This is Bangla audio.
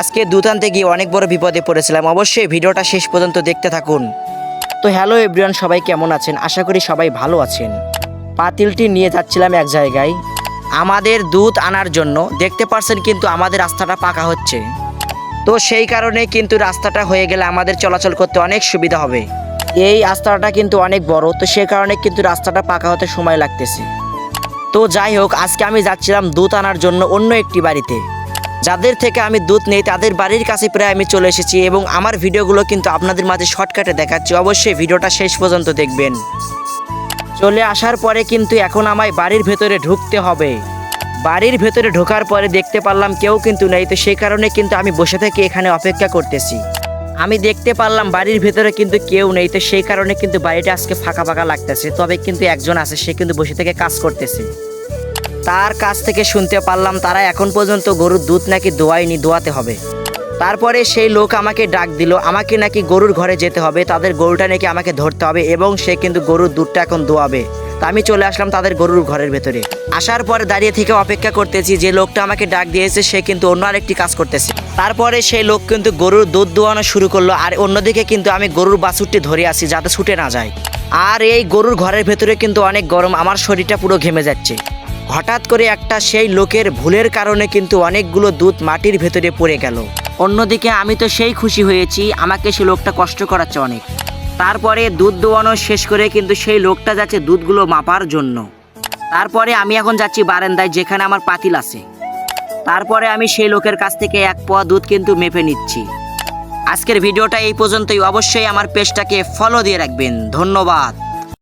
আজকে দুধ আনতে গিয়ে অনেক বড় বিপদে পড়েছিলাম। অবশ্যই ভিডিওটা শেষ পর্যন্ত দেখতে থাকুন। তো হ্যালো এভরিওয়ান, সবাই কেমন আছেন? আশা করি সবাই ভালো আছেন। পাতিলটি নিয়ে যাচ্ছিলাম এক জায়গায় আমাদের দুধ আনার জন্য। দেখতে পারছেন কিন্তু আমাদের রাস্তাটা পাকা হচ্ছে, তো সেই কারণে কিন্তু রাস্তাটা হয়ে গেলে আমাদের চলাচল করতে অনেক সুবিধা হবে। এই রাস্তাটা কিন্তু অনেক বড়, তো সে কারণে কিন্তু রাস্তাটা পাকা হতে সময় লাগতেছে। তো যাই হোক, আজকে আমি যাচ্ছিলাম দুধ আনার জন্য অন্য একটি বাড়িতে। যাদের থেকে আমি দুধ নেই তাদের বাড়ির কাছে প্রায় আমি চলে এসেছি এবং আমার ভিডিওগুলো কিন্তু আপনাদের মাঝে শর্টকাটে দেখাচ্ছি। অবশ্যই ভিডিওটা শেষ পর্যন্ত দেখবেন। চলে আসার পরে কিন্তু এখন আমায় বাড়ির ভেতরে ঢুকতে হবে। বাড়ির ভেতরে ঢোকার পরে দেখতে পারলাম কেউ কিন্তু নেই, তো সেই কারণে কিন্তু আমি বসে থেকে এখানে অপেক্ষা করতেছি। আমি দেখতে পারলাম বাড়ির ভেতরে কিন্তু কেউ নেই, তো সেই কারণে কিন্তু বাড়িটা আজকে ফাঁকা ফাঁকা লাগতেছে। তবে কিন্তু একজন আছে, সে কিন্তু বসে থেকে কাজ করতেছে। তার কাছ থেকে শুনতে পারলাম তারা এখন পর্যন্ত গরুর দুধ নাকি দোয়ায়নি, দোয়াতে হবে। তারপরে সেই লোক আমাকে ডাক দিল, আমাকে নাকি গরুর ঘরে যেতে হবে, তাদের গরুটা নাকি আমাকে ধরতে হবে এবং সে কিন্তু গরুর দুধটা এখন দোয়াবে। তা আমি চলে আসলাম তাদের গরুর ঘরের ভেতরে। আসার পরে দাঁড়িয়ে থেকে অপেক্ষা করতেছি, যে লোকটা আমাকে ডাক দিয়েছে সে কিন্তু অন্য আরেকটি কাজ করতেছে। তারপরে সেই লোক কিন্তু গরুর দুধ দোয়ানো শুরু করলো, আর অন্যদিকে কিন্তু আমি গরুর বাছুরটি ধরে আসি যাতে ছুটে না যায়। আর এই গরুর ঘরের ভেতরে কিন্তু অনেক গরম, আমার শরীরটা পুরো ঘেমে যাচ্ছে। হঠাৎ করে একটা সেই লোকের ভুলের কারণে কিন্তু অনেকগুলো দুধ মাটির ভেতরে পড়ে গেল। অন্যদিকে আমি তো সেই খুশি হয়েছি, আমাকে সে লোকটা কষ্ট করাচ্ছে অনেক। তারপরে দুধ দোয়ানো শেষ করে কিন্তু সেই লোকটা যাচ্ছে দুধগুলো মাপার জন্য। তারপরে আমি এখন যাচ্ছি বারান্দায় যেখানে আমার পাতিল আছে। তারপরে আমি সেই লোকের কাছ থেকে 1 পোয়া দুধ কিন্তু মেপে নিচ্ছি। আজকের ভিডিওটা এই পর্যন্তই। অবশ্যই আমার পেজটাকে ফলো দিয়ে রাখবেন। ধন্যবাদ।